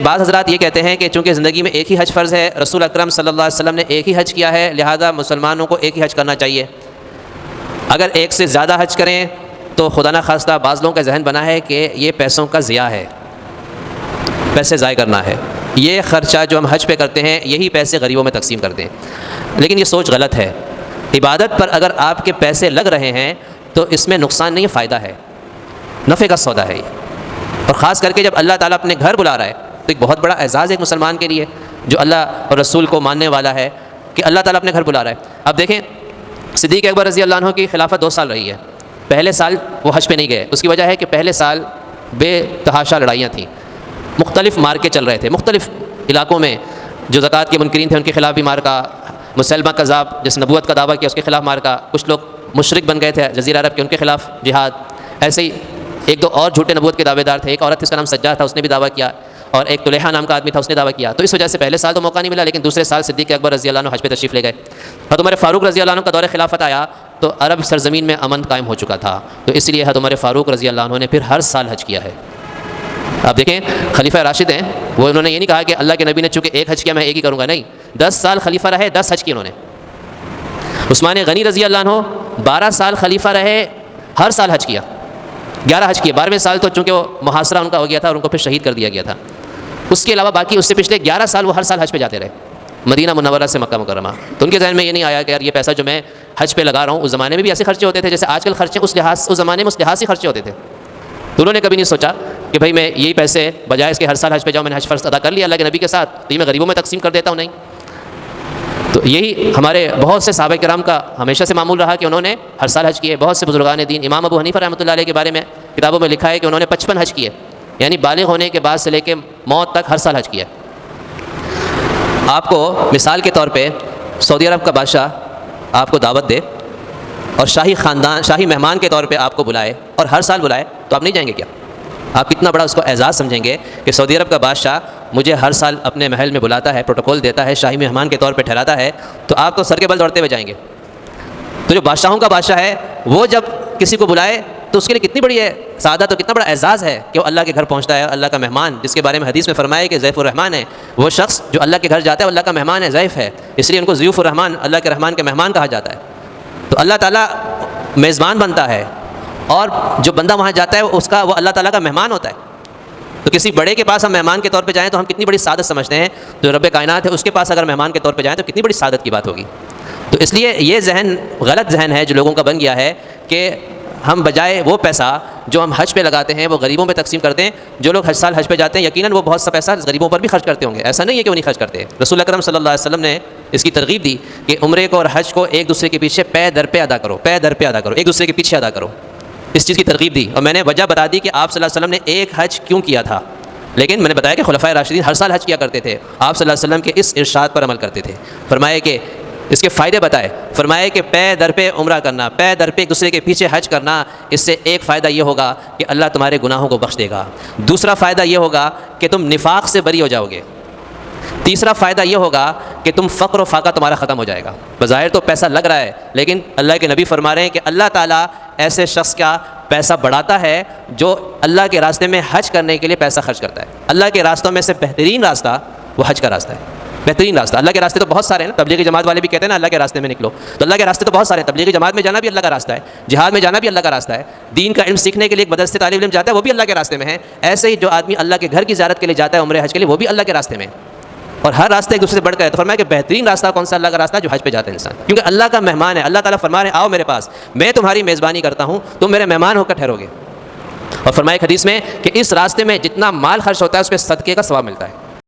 بعض حضرات یہ کہتے ہیں کہ چونکہ زندگی میں ایک ہی حج فرض ہے، رسول اکرم صلی اللہ علیہ وسلم نے ایک ہی حج کیا ہے، لہذا مسلمانوں کو ایک ہی حج کرنا چاہیے۔ اگر ایک سے زیادہ حج کریں تو خدا نخواستہ بعض لوگوں کا ذہن بنا ہے کہ یہ پیسوں کا ضیاع ہے، پیسے ضائع کرنا ہے، یہ خرچہ جو ہم حج پہ کرتے ہیں یہی پیسے غریبوں میں تقسیم کر دیں، لیکن یہ سوچ غلط ہے۔ عبادت پر اگر آپ کے پیسے لگ رہے ہیں تو اس میں نقصان نہیں، فائدہ ہے، نفع کا سودا ہے یہ۔ اور خاص کر کے جب اللہ تعالیٰ اپنے گھر بلا رہا ہے تو ایک بہت بڑا اعزاز ہے ایک مسلمان کے لیے جو اللہ اور رسول کو ماننے والا ہے کہ اللہ تعالیٰ اپنے گھر بلا رہا ہے۔ اب دیکھیں صدیق اکبر رضی اللہ عنہ کی خلافت 2 سال رہی ہے، پہلے سال وہ حج پہ نہیں گئے، اس کی وجہ ہے کہ پہلے سال بے تحاشا لڑائیاں تھیں، مختلف مارکے چل رہے تھے، مختلف علاقوں میں جو زکوٰۃ کے منکرین تھے ان کے خلاف بھی مارکا، مسلمہ کذاب جس نبوت کا دعویٰ کیا اس کے خلاف مارکا، کچھ لوگ مشرک بن گئے تھے جزیرہ عرب کے ان کے خلاف جہاد، ایسے ہی ایک دو اور جھوٹے نبوت کے دعوے دار تھے، ایک عورت تھی اس کا نام سجاد تھا اس نے بھی دعویٰ کیا، اور ایک طلحہ نام کا آدمی تھا اس نے دعویٰ کیا، تو اس وجہ سے پہلے سال تو موقع نہیں ملا، لیکن دوسرے سال صدیق اکبر رضی اللہ عنہ حج پہ تشریف لے گئے۔ حضرت عمر فاروق رضی اللہ عنہ کا دور خلافت آیا تو عرب سرزمین میں امن قائم ہو چکا تھا، تو اس لیے حضرت عمر فاروق رضی اللہ عنہ نے پھر ہر سال حج کیا ہے۔ آپ دیکھیں خلیفہ راشد ہیں، وہ انہوں نے یہ نہیں کہا کہ اللہ کے نبی نے چونکہ ایک حج کیا میں ایک ہی کروں گا، نہیں، 10 سال خلیفہ رہے، 10 حج کیے انہوں نے۔ عثمان غنی رضی اللہ عنہ 12 سال خلیفہ رہے، ہر سال حج کیا، 11 حج کیے، 12ویں سال تو چونکہ وہ محاصرہ ان کا ہو گیا تھا اور ان کو پھر شہید کر دیا گیا تھا، اس کے علاوہ باقی اس سے پچھلے 11 سال وہ ہر سال حج پہ جاتے رہے، مدینہ منورہ سے مکہ مکرمہ۔ تو ان کے ذہن میں یہ نہیں آیا کہ یار یہ پیسہ جو میں حج پہ لگا رہا ہوں، اس زمانے میں بھی ایسے خرچے ہوتے تھے جیسے آج کل خرچے، اس زمانے میں اس لحاظ سے خرچے ہوتے تھے، تو انہوں نے کبھی نہیں سوچا کہ بھائی میں یہی پیسے بجائے اس کے ہر سال حج پہ جاؤں، میں نے حج فرض ادا کر لیا اللہ کے نبی کے ساتھ تو یہ میں غریبوں میں تقسیم کر دیتا ہوں، نہیں۔ تو یہی ہمارے بہت سے صحابہ کرام کا ہمیشہ سے معمول رہا کہ انہوں نے ہر سال حج کیے۔ بہت سے بزرگان دین، امام ابو حنیفہ رحمۃ اللہ علیہ کے بارے میں کتابوں میں لکھا ہے کہ انہوں نے 55 حج کیے، یعنی بالغ ہونے کے بعد سے لے کے موت تک ہر سال حج کیا۔ آپ کو مثال کے طور پہ سعودی عرب کا بادشاہ آپ کو دعوت دے اور شاہی مہمان کے طور پہ آپ کو بلائے اور ہر سال بلائے تو آپ نہیں جائیں گے کیا؟ آپ کتنا بڑا اس کو اعزاز سمجھیں گے کہ سعودی عرب کا بادشاہ مجھے ہر سال اپنے محل میں بلاتا ہے، پروٹوکول دیتا ہے، شاہی مہمان کے طور پہ ٹھہراتا ہے، تو آپ تو سر کے بل دوڑتے ہوئے جائیں گے۔ تو جو بادشاہوں کا بادشاہ ہے وہ جب کسی کو بلائے تو اس کے لیے کتنی بڑی ہے سعادت اور کتنا بڑا اعزاز ہے کہ وہ اللہ کے گھر پہنچتا ہے، اللہ کا مہمان، جس کے بارے میں حدیث میں فرمایا کہ ضیف الرحمان ہے، وہ شخص جو اللہ کے گھر جاتا ہے وہ اللہ کا مہمان ہے، ضیف ہے، اس لیے ان کو ضیوف الرحمان، اللہ کے رحمان کے مہمان کہا جاتا ہے۔ تو اللہ تعالیٰ میزبان بنتا ہے اور جو بندہ وہاں جاتا ہے وہ اللہ تعالیٰ کا مہمان ہوتا ہے۔ تو کسی بڑے کے پاس ہم مہمان کے طور پہ جائیں تو ہم کتنی بڑی سعادت سمجھتے ہیں، جو رب کائنات ہے اس کے پاس اگر مہمان کے طور پہ جائیں تو کتنی بڑی سعادت کی بات ہوگی۔ تو اس لیے یہ ذہن غلط ذہن ہے جو لوگوں کا بن گیا ہے کہ ہم بجائے وہ پیسہ جو ہم حج پہ لگاتے ہیں وہ غریبوں میں تقسیم کرتے ہیں۔ جو لوگ ہر سال حج پہ جاتے ہیں یقیناً وہ بہت سا پیسہ غریبوں پر بھی خرچ کرتے ہوں گے، ایسا نہیں ہے کہ وہ نہیں خرچ کرتے۔ رسول اکرم صلی اللہ علیہ وسلم نے اس کی ترغیب دی کہ عمرے کو اور حج کو ایک دوسرے کے پیچھے پے در پہ ادا کرو، پے در پہ ادا کرو، ایک دوسرے کے پیچھے ادا کرو، اس چیز کی ترغیب دی۔ اور میں نے وجہ بتا دی کہ آپ صلی اللہ علیہ وسلم نے ایک حج کیوں کیا تھا، لیکن میں نے بتایا کہ خلفائے راشدین ہر سال حج کیا کرتے تھے، آپ صلی اللہ علیہ وسلم کے اس ارشاد پر عمل کرتے تھے۔ فرمایا کہ اس کے فائدے بتائے، فرمایا کہ پے در پہ عمرہ کرنا، پے در پہ ایک دوسرے کے پیچھے حج کرنا، اس سے ایک فائدہ یہ ہوگا کہ اللہ تمہارے گناہوں کو بخش دے گا، دوسرا فائدہ یہ ہوگا کہ تم نفاق سے بری ہو جاؤ گے، تیسرا فائدہ یہ ہوگا کہ تم فقر و فاقہ تمہارا ختم ہو جائے گا۔ بظاہر تو پیسہ لگ رہا ہے لیکن اللہ کے نبی فرما رہے ہیں کہ اللہ تعالیٰ ایسے شخص کا پیسہ بڑھاتا ہے جو اللہ کے راستے میں حج کرنے کے لیے پیسہ خرچ کرتا ہے۔ اللہ کے راستوں میں سے بہترین راستہ وہ حج کا راستہ ہے، بہترین راستہ۔ اللہ کے راستے تو بہت سارے ہیں، تبلیغی جماعت والے بھی کہتے ہیں نا اللہ کے راستے میں نکلو، تو اللہ کے راستے تو بہت سارے ہیں، تبلیغی جماعت میں جانا بھی اللہ کا راستہ ہے، جہاد میں جانا بھی اللہ کا راستہ ہے، دین کا علم سیکھنے کے لیے ایک مدرسے طالب علم جاتا ہے وہ بھی اللہ کے راستے میں ہے۔ ایسے ہی جو آدمی اللہ کے گھر کی زیارت کے لیے جاتا ہے عمرہ حج کے لیے وہ بھی اللہ کے راستے میں ہے، اور ہر راستہ ایک دوسرے سے بڑھ کر ہے۔ تو فرمایا کہ بہترین راستہ کون سا؟ اللہ کا راستہ جو حج پہ جاتا ہے انسان، کیونکہ اللہ کا مہمان ہے۔ اللہ تعالیٰ فرما رہے ہیں آؤ میرے پاس، میں تمہاری میزبانی کرتا ہوں، تم میرے مہمان ہو کر ٹھہرو گے۔ اور فرمایا ایک حدیث میں کہ اس راستے میں جتنا مال خرچ ہوتا ہے اس پہ صدقے کا ثواب ملتا ہے۔